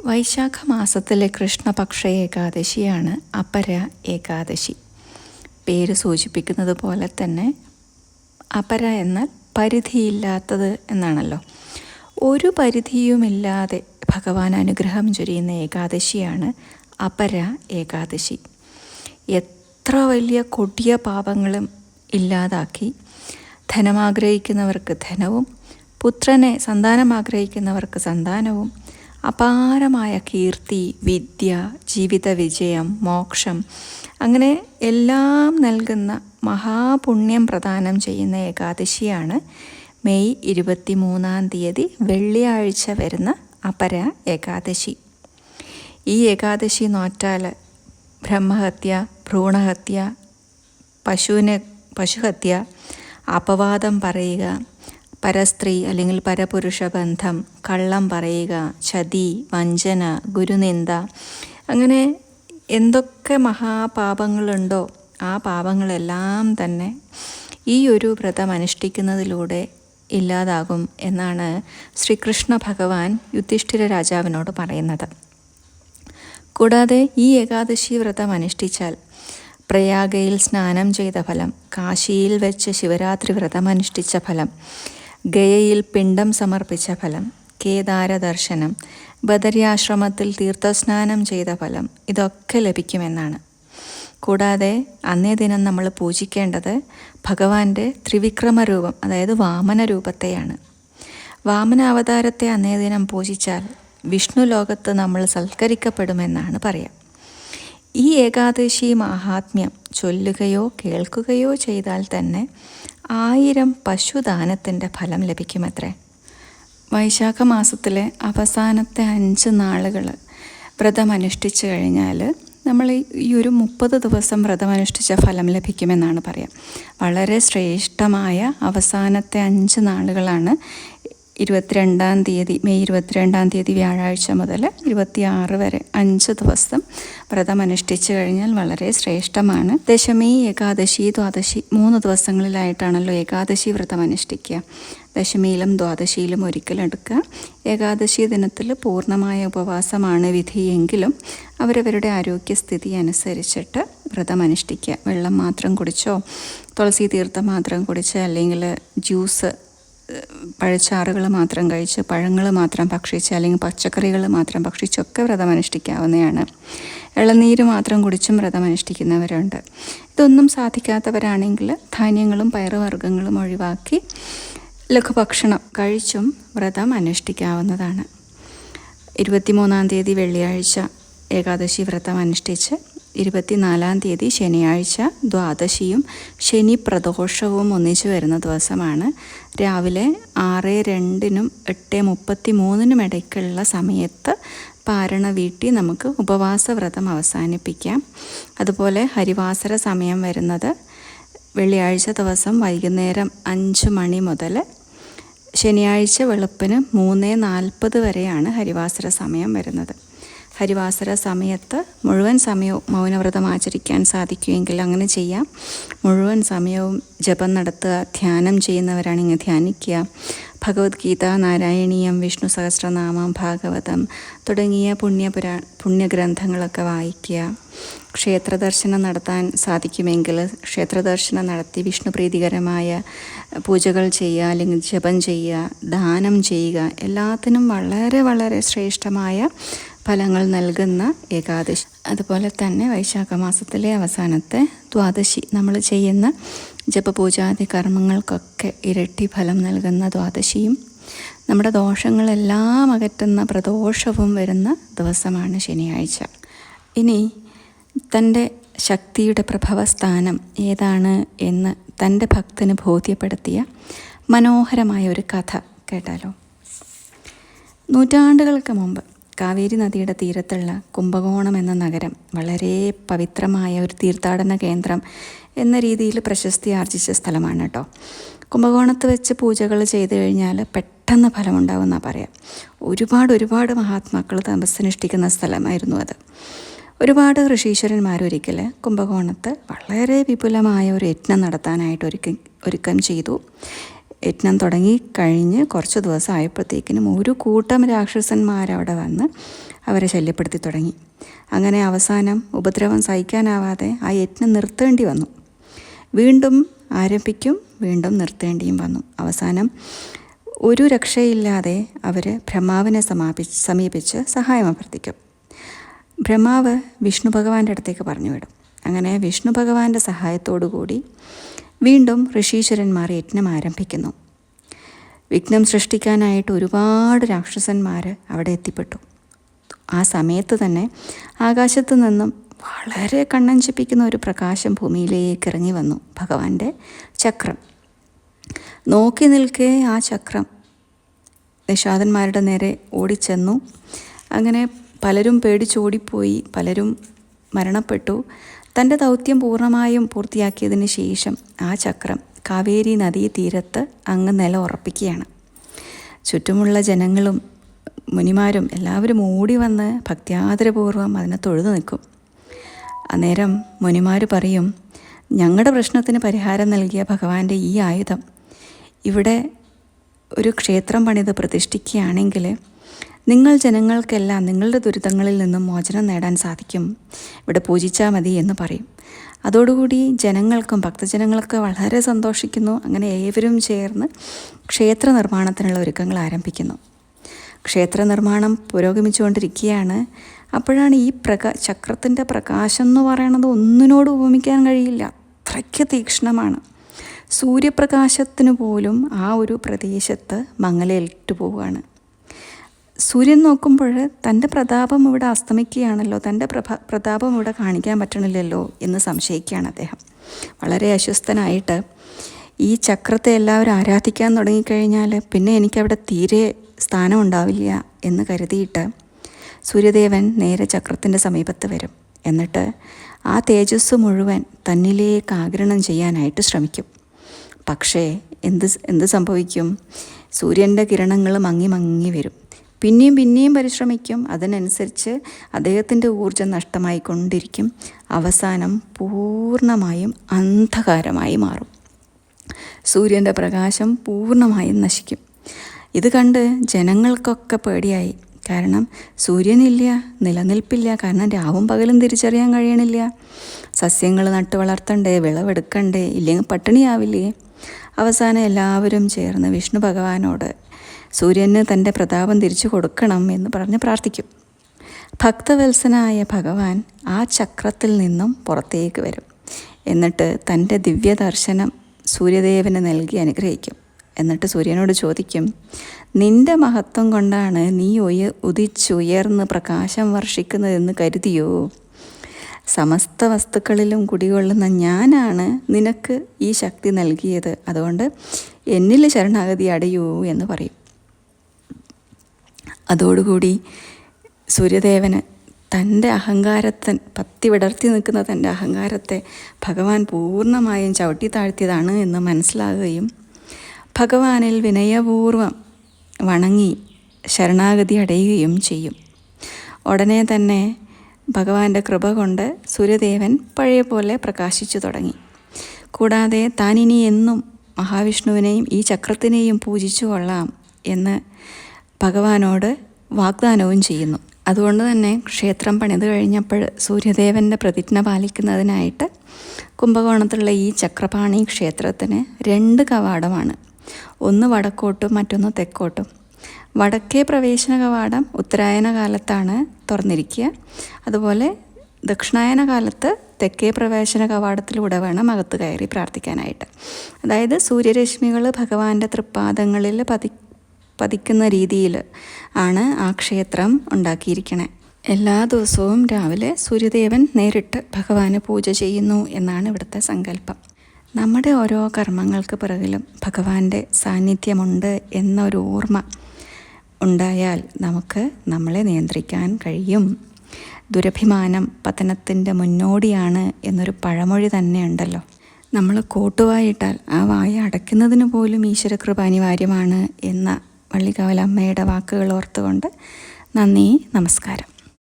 വൈശാഖ മാസത്തിലെ കൃഷ്ണപക്ഷ ഏകാദശിയാണ് അപര ഏകാദശി. പേര് സൂചിപ്പിക്കുന്നത് പോലെ തന്നെ അപര എന്നാൽ പരിധിയില്ലാത്തത് എന്നാണല്ലോ. ഒരു പരിധിയുമില്ലാതെ ഭഗവാൻ അനുഗ്രഹം ചൊരിയുന്ന ഏകാദശിയാണ് അപര ഏകാദശി. എത്ര വലിയ കൊടിയ പാപങ്ങളും ഇല്ലാതാക്കി ധനമാഗ്രഹിക്കുന്നവർക്ക് ധനവും, പുത്രനെ സന്താനം ആഗ്രഹിക്കുന്നവർക്ക് സന്താനവും, അപാരമായ കീർത്തി, വിദ്യ, ജീവിത വിജയം, മോക്ഷം, അങ്ങനെ എല്ലാം നൽകുന്ന മഹാപുണ്യം പ്രദാനം ചെയ്യുന്ന ഏകാദശിയാണ് മെയ് 23 വെള്ളിയാഴ്ച വരുന്ന അപര ഏകാദശി. ഈ ഏകാദശി നോറ്റാൽ ബ്രഹ്മഹത്യ, ഭ്രൂണഹത്യ, പശുഹത്യ, അപവാദം പറയുക, പരസ്ത്രീ അല്ലെങ്കിൽ പരപുരുഷ ബന്ധം, കള്ളം പറയുക, ചതി, വഞ്ചന, ഗുരുനിന്ദ, അങ്ങനെ എന്തൊക്കെ മഹാപാപങ്ങളുണ്ടോ ആ പാപങ്ങളെല്ലാം തന്നെ ഈ ഒരു വ്രതം അനുഷ്ഠിക്കുന്നതിലൂടെ ഇല്ലാതാകും എന്നാണ് ശ്രീകൃഷ്ണ ഭഗവാൻ യുധിഷ്ഠിര രാജാവിനോട് പറയുന്നത്. കൂടാതെ ഈ ഏകാദശി വ്രതം അനുഷ്ഠിച്ചാൽ പ്രയാഗയിൽ സ്നാനം ചെയ്ത ഫലം, കാശിയിൽ വെച്ച് ശിവരാത്രി വ്രതം അനുഷ്ഠിച്ച ഫലം, ഗയയിൽ പിണ്ഡം സമർപ്പിച്ച ഫലം, കേദാര ദർശനം, ബദര്യാശ്രമത്തിൽ തീർത്ഥസ്നാനം ചെയ്ത ഫലം, ഇതൊക്കെ ലഭിക്കുമെന്നാണ്. കൂടാതെ അന്നേ ദിനം നമ്മൾ പൂജിക്കേണ്ടത് ഭഗവാന്റെ ത്രിവിക്രമ രൂപം, അതായത് വാമന രൂപത്തെയാണ്. വാമന അവതാരത്തെ അന്നേ ദിനം പൂജിച്ചാൽ വിഷ്ണു ലോകത്ത് നമ്മൾ സൽക്കരിക്കപ്പെടുമെന്നാണ് പറയാം. ഈ ഏകാദശി മഹാത്മ്യം ചൊല്ലുകയോ കേൾക്കുകയോ ചെയ്താൽ തന്നെ 1000 പശുദാനത്തിൻ്റെ ഫലം ലഭിക്കുമത്രേ. വൈശാഖ മാസത്തിലെ അവസാനത്തെ 5 നാളുകൾ വ്രതം അനുഷ്ഠിച്ചു കഴിഞ്ഞാൽ നമ്മൾ ഈ ഒരു 30 ദിവസം വ്രതം അനുഷ്ഠിച്ച ഫലം ലഭിക്കുമെന്നാണ് പറയാം. വളരെ ശ്രേഷ്ഠമായ അവസാനത്തെ 5 നാളുകളാണ് മെയ് 22 വ്യാഴാഴ്ച മുതൽ 26 വരെ 5 ദിവസം വ്രതം അനുഷ്ഠിച്ചു കഴിഞ്ഞാൽ വളരെ ശ്രേഷ്ഠമാണ്. ദശമി, ഏകാദശി, ദ്വാദശി 3 ദിവസങ്ങളിലായിട്ടാണല്ലോ ഏകാദശി വ്രതം അനുഷ്ഠിക്കുക. ദശമിയിലും ദ്വാദശിയിലും ഒരിക്കലെടുക്കുക. ഏകാദശി ദിനത്തിൽ പൂർണ്ണമായ ഉപവാസമാണ് വിധിയെങ്കിലും അവരവരുടെ ആരോഗ്യസ്ഥിതി അനുസരിച്ചിട്ട് വ്രതം അനുഷ്ഠിക്കുക. വെള്ളം മാത്രം കുടിച്ചോ, തുളസി തീർത്ഥം മാത്രം കുടിച്ച്, അല്ലെങ്കിൽ ജ്യൂസ്, പഴച്ചാറുകൾ മാത്രം കഴിച്ച്, പഴങ്ങൾ മാത്രം ഭക്ഷിച്ച്, അല്ലെങ്കിൽ പച്ചക്കറികൾ മാത്രം ഭക്ഷിച്ചൊക്കെ വ്രതം അനുഷ്ഠിക്കാവുന്നതാണ്. ഇളനീര് മാത്രം കുടിച്ചും വ്രതം അനുഷ്ഠിക്കുന്നവരുണ്ട്. ഇതൊന്നും സാധിക്കാത്തവരാണെങ്കിൽ ധാന്യങ്ങളും പയറുവർഗ്ഗങ്ങളും ഒഴിവാക്കി ലഘുഭക്ഷണം കഴിച്ചും വ്രതം അനുഷ്ഠിക്കാവുന്നതാണ്. 23 വെള്ളിയാഴ്ച ഏകാദശി വ്രതം അനുഷ്ഠിച്ച് 24 ശനിയാഴ്ച ദ്വാദശിയും ശനി പ്രദോഷവും ഒന്നിച്ചു വരുന്ന ദിവസമാണ്. രാവിലെ 6:02 8:33 ഇടയ്ക്കുള്ള സമയത്ത് പാരണ വീട്ടി നമുക്ക് ഉപവാസ വ്രതം അവസാനിപ്പിക്കാം. അതുപോലെ ഹരിവാസര സമയം വരുന്നത് വെള്ളിയാഴ്ച ദിവസം വൈകുന്നേരം 5 മണി മുതൽ ശനിയാഴ്ച വെളുപ്പിന് 3:40 വരെയാണ് ഹരിവാസര സമയം വരുന്നത്. ഹരിവാസര സമയത്ത് മുഴുവൻ സമയവും മൗനവ്രതം ആചരിക്കാൻ സാധിക്കുമെങ്കിൽ അങ്ങനെ ചെയ്യാം. മുഴുവൻ സമയവും ജപം നടത്തുക, ധ്യാനം ചെയ്യുന്നവരാണെങ്കിൽ ധ്യാനിക്കുക, ഭഗവത്ഗീത, നാരായണീയം, വിഷ്ണു സഹസ്രനാമം, ഭാഗവതം തുടങ്ങിയ പുണ്യഗ്രന്ഥങ്ങളൊക്കെ വായിക്കുക. ക്ഷേത്രദർശനം നടത്താൻ സാധിക്കുമെങ്കിൽ ക്ഷേത്രദർശനം നടത്തി വിഷ്ണു പ്രീതികരമായ പൂജകൾ ചെയ്യുക, അല്ലെങ്കിൽ ജപം ചെയ്യുക, ദാനം ചെയ്യുക. എല്ലാത്തിനും വളരെ വളരെ ശ്രേഷ്ഠമായ ഫലങ്ങൾ നൽകുന്ന ഏകാദശി. അതുപോലെ തന്നെ വൈശാഖ മാസത്തിലെ അവസാനത്തെ ദ്വാദശി നമ്മൾ ചെയ്യുന്ന ജപപൂജാദി കർമ്മങ്ങൾക്കൊക്കെ ഇരട്ടി ഫലം നൽകുന്ന ദ്വാദശിയും നമ്മുടെ ദോഷങ്ങളെല്ലാം അകറ്റുന്ന പ്രദോഷവും വരുന്ന ദിവസമാണ് ശനിയാഴ്ച. ഇനി തൻ്റെ ശക്തിയുടെ പ്രഭവസ്ഥാനം ഏതാണ് എന്ന് തൻ്റെ ഭക്തന് ബോധ്യപ്പെടുത്തിയ മനോഹരമായ ഒരു കഥ കേട്ടാലോ. നൂറ്റാണ്ടുകൾക്ക് മുമ്പ് കാവേരി നദിയുടെ തീരത്തുള്ള കുംഭകോണം എന്ന നഗരം വളരെ പവിത്രമായ ഒരു തീർത്ഥാടന കേന്ദ്രം എന്ന രീതിയിൽ പ്രശസ്തി ആർജിച്ച സ്ഥലമാണ് കേട്ടോ. കുംഭകോണത്ത് വെച്ച് പൂജകൾ ചെയ്തു കഴിഞ്ഞാൽ പെട്ടെന്ന് ഫലമുണ്ടാവുമെന്നാണ് പറയാം. ഒരുപാട് മഹാത്മാക്കൾ തപസ്സനുഷ്ഠിക്കുന്ന സ്ഥലമായിരുന്നു അത്. ഒരുപാട് ഋഷീശ്വരന്മാരൊരിക്കൽ കുംഭകോണത്ത് വളരെ വിപുലമായ ഒരു യജ്ഞം നടത്താനായിട്ട് ഒരുക്കം ചെയ്തു. യജ്ഞം തുടങ്ങി കഴിഞ്ഞ് കുറച്ച് ദിവസം ആയപ്പോഴത്തേക്കിനും ഒരു കൂട്ടം രാക്ഷസന്മാരവിടെ വന്ന് അവരെ ശല്യപ്പെടുത്തി തുടങ്ങി. അങ്ങനെ അവസാനം ഉപദ്രവം സഹിക്കാനാവാതെ ആ യജ്ഞം നിർത്തേണ്ടി വന്നു. വീണ്ടും ആരംഭിക്കും, വീണ്ടും നിർത്തേണ്ടിയും വന്നു. അവസാനം ഒരു രക്ഷയില്ലാതെ അവർ ബ്രഹ്മാവിനെ സമീപിച്ച് സഹായം അഭ്യർത്ഥിക്കും. ബ്രഹ്മാവ് വിഷ്ണു ഭഗവാന്റെ അടുത്തേക്ക് പറഞ്ഞു വിടും. അങ്ങനെ വിഷ്ണു ഭഗവാന്റെ സഹായത്തോടു കൂടി വീണ്ടും ഋഷീശ്വരന്മാർ യജ്ഞം ആരംഭിക്കുന്നു. വിഘ്നം സൃഷ്ടിക്കാനായിട്ട് ഒരുപാട് രാക്ഷസന്മാർ അവിടെ എത്തിപ്പെട്ടു. ആ സമയത്ത് തന്നെ ആകാശത്ത് നിന്നും വളരെ കണ്ണഞ്ചിപ്പിക്കുന്ന ഒരു പ്രകാശം ഭൂമിയിലേക്ക് ഇറങ്ങി വന്നു. ഭഗവാന്റെ ചക്രം നോക്കി നിൽക്കെ ആ ചക്രം നിഷാദന്മാരുടെ നേരെ ഓടിച്ചെന്നു. അങ്ങനെ പലരും പേടിച്ചോടിപ്പോയി, പലരും മരണപ്പെട്ടു. തൻ്റെ ദൗത്യം പൂർണ്ണമായും പൂർത്തിയാക്കിയതിന് ശേഷം ആ ചക്രം കാവേരി നദീതീരത്ത് അങ്ങ് നില ഉറപ്പിക്കുകയാണ്. ചുറ്റുമുള്ള ജനങ്ങളും മുനിമാരും എല്ലാവരും ഓടി വന്ന് ഭക്ത്യാദരപൂർവ്വം അതിനെ തൊഴുതു നിൽക്കും. അന്നേരം മുനിമാർ പറയും, ഞങ്ങളുടെ പ്രശ്നത്തിന് പരിഹാരം നൽകിയ ഭഗവാന്റെ ഈ ആയുധം ഇവിടെ ഒരു ക്ഷേത്രം പണിത് പ്രതിഷ്ഠിക്കുകയാണെങ്കിൽ നിങ്ങൾ ജനങ്ങൾക്കെല്ലാം നിങ്ങളുടെ ദുരിതങ്ങളിൽ നിന്നും മോചനം നേടാൻ സാധിക്കും, ഇവിടെ പൂജിച്ചാൽ മതി എന്ന് പറയും. അതോടുകൂടി ജനങ്ങൾക്കും ഭക്തജനങ്ങൾക്ക് വളരെ സന്തോഷിക്കുന്നു. അങ്ങനെ ഏവരും ചേർന്ന് ക്ഷേത്ര നിർമ്മാണത്തിനുള്ള ഒരുക്കങ്ങൾ ആരംഭിക്കുന്നു. ക്ഷേത്ര നിർമ്മാണം പുരോഗമിച്ചുകൊണ്ടിരിക്കുകയാണ്. അപ്പോഴാണ് ഈ ചക്രത്തിൻ്റെ പ്രകാശം എന്ന് പറയുന്നത് ഒന്നിനോട് ഉപമിക്കാൻ കഴിയില്ല, അത്രയ്ക്ക് തീക്ഷ്ണമാണ്. സൂര്യപ്രകാശത്തിന് പോലും ആ ഒരു പ്രദേശത്ത് മങ്ങലേറ്റു പോവുകയാണ്. സൂര്യൻ നോക്കുമ്പോൾ തൻ്റെ പ്രതാപം ഇവിടെ അസ്തമിക്കുകയാണല്ലോ, തൻ്റെ പ്രതാപം ഇവിടെ കാണിക്കാൻ പറ്റണില്ലല്ലോ എന്ന് സംശയിക്കുകയാണ് അദ്ദേഹം. വളരെ അസ്വസ്ഥനായിട്ട് ഈ ചക്രത്തെ എല്ലാവരും ആരാധിക്കാൻ തുടങ്ങിക്കഴിഞ്ഞാൽ പിന്നെ എനിക്കവിടെ തീരെ സ്ഥാനം ഉണ്ടാവില്ല എന്ന് കരുതിയിട്ട് സൂര്യദേവൻ നേരെ ചക്രത്തിൻ്റെ സമീപത്ത് വരും. എന്നിട്ട് ആ തേജസ് മുഴുവൻ തന്നിലേക്ക് ആഗിരണം ചെയ്യാനായിട്ട് ശ്രമിക്കും. പക്ഷേ എന്ത് സംഭവിക്കും? സൂര്യൻ്റെ കിരണങ്ങൾ മങ്ങി മങ്ങി വരും. പിന്നെയും പരിശ്രമിക്കും. അതിനനുസരിച്ച് അദ്ദേഹത്തിൻ്റെ ഊർജം നഷ്ടമായിക്കൊണ്ടിരിക്കും. അവസാനം പൂർണ്ണമായും അന്ധകാരമായി മാറും. സൂര്യൻ്റെ പ്രകാശം പൂർണ്ണമായും നശിക്കും. ഇത് കണ്ട് ജനങ്ങൾക്കൊക്കെ പേടിയായി. കാരണം സൂര്യനില്ല, നിലനിൽപ്പില്ല. കാരണം രാവും പകലും തിരിച്ചറിയാൻ കഴിയണില്ല. സസ്യങ്ങൾ നട്ടു വളർത്തണ്ടേ, വിളവെടുക്കണ്ടേ, ഇല്ലെങ്കിൽ പട്ടിണിയാവില്ലേ? അവസാനം എല്ലാവരും ചേർന്ന് വിഷ്ണു ഭഗവാനോട് സൂര്യന് തൻ്റെ പ്രതാപം തിരിച്ചു കൊടുക്കണം എന്ന് പറഞ്ഞ് പ്രാർത്ഥിക്കും. ഭക്തവത്സനായ ഭഗവാൻ ആ ചക്രത്തിൽ നിന്നും പുറത്തേക്ക് വരും. എന്നിട്ട് തൻ്റെ ദിവ്യദർശനം സൂര്യദേവന് നൽകി അനുഗ്രഹിക്കും. എന്നിട്ട് സൂര്യനോട് ചോദിക്കും, നിൻ്റെ മഹത്വം കൊണ്ടാണ് നീ ഉദിച്ചുയർന്ന് പ്രകാശം വർഷിക്കുന്നതെന്ന് കരുതിയോ? സമസ്ത വസ്തുക്കളിലും കുടികൊള്ളുന്ന ഞാനാണ് നിനക്ക് ഈ ശക്തി നൽകിയത്. അതുകൊണ്ട് എന്നിൽ ശരണാഗതി അടയൂ എന്ന് പറയും. അതോടുകൂടി സൂര്യദേവന് തൻ്റെ പത്തി വിടർത്തി നിൽക്കുന്ന തൻ്റെ അഹങ്കാരത്തെ ഭഗവാൻ പൂർണ്ണമായും ചവിട്ടി താഴ്ത്തിയതാണ് എന്ന് മനസ്സിലാകുകയും ഭഗവാനിൽ വിനയപൂർവ്വം വണങ്ങി ശരണാഗതി അടയുകയും ചെയ്യും. ഉടനെ തന്നെ ഭഗവാന്റെ കൃപ കൊണ്ട് സൂര്യദേവൻ പഴയ പോലെ പ്രകാശിച്ചു തുടങ്ങി. കൂടാതെ താനിനി എന്നും മഹാവിഷ്ണുവിനെയും ഈ ചക്രത്തിനെയും പൂജിച്ചു കൊള്ളാം എന്ന് ഭഗവാനോട് വാഗ്ദാനവും ചെയ്യുന്നു. അതുകൊണ്ട് തന്നെ ക്ഷേത്രം പണിത് കഴിഞ്ഞപ്പോൾ സൂര്യദേവൻ്റെ പ്രതിജ്ഞ പാലിക്കുന്നതിനായിട്ട് കുംഭകോണത്തുള്ള ഈ ചക്രപാണി ക്ഷേത്രത്തിന് 2 കവാടമാണ്. ഒന്ന് വടക്കോട്ടും മറ്റൊന്ന് തെക്കോട്ടും. വടക്കേ പ്രവേശന കവാടം ഉത്തരായന കാലത്താണ് തുറന്നിരിക്കുക. അതുപോലെ ദക്ഷിണായന കാലത്ത് തെക്കേ പ്രവേശന കവാടത്തിലൂടെ വേണം അകത്ത് കയറി പ്രാർത്ഥിക്കാനായിട്ട്. അതായത് സൂര്യരശ്മികൾ ഭഗവാന്റെ തൃപ്പാദങ്ങളിൽ പതിക്കുന്ന രീതിയിൽ ആണ് ആ ക്ഷേത്രം ഉണ്ടാക്കിയിരിക്കണേ. എല്ലാ ദിവസവും രാവിലെ സൂര്യദേവൻ നേരിട്ട് ഭഗവാന് പൂജ ചെയ്യുന്നു എന്നാണ് ഇവിടുത്തെ സങ്കല്പം. നമ്മുടെ ഓരോ കർമ്മങ്ങൾക്ക് പിറകിലും ഭഗവാന്റെ സാന്നിധ്യമുണ്ട് എന്നൊരു ഓർമ്മ ഉണ്ടായാൽ നമുക്ക് നമ്മളെ നിയന്ത്രിക്കാൻ കഴിയും. ദുരഭിമാനം പതനത്തിൻ്റെ മുന്നോടിയാണ് എന്നൊരു പഴമൊഴി തന്നെ ഉണ്ടല്ലോ. നമ്മൾ കോട്ടുവായിട്ടാൽ ആ വായ അടയ്ക്കുന്നതിന് പോലും ഈശ്വരകൃപ അനിവാര്യമാണ് എന്ന വള്ളികാവലമ്മയുടെ വാക്കുകൾ ഓർത്തുകൊണ്ട് നന്ദി, നമസ്കാരം.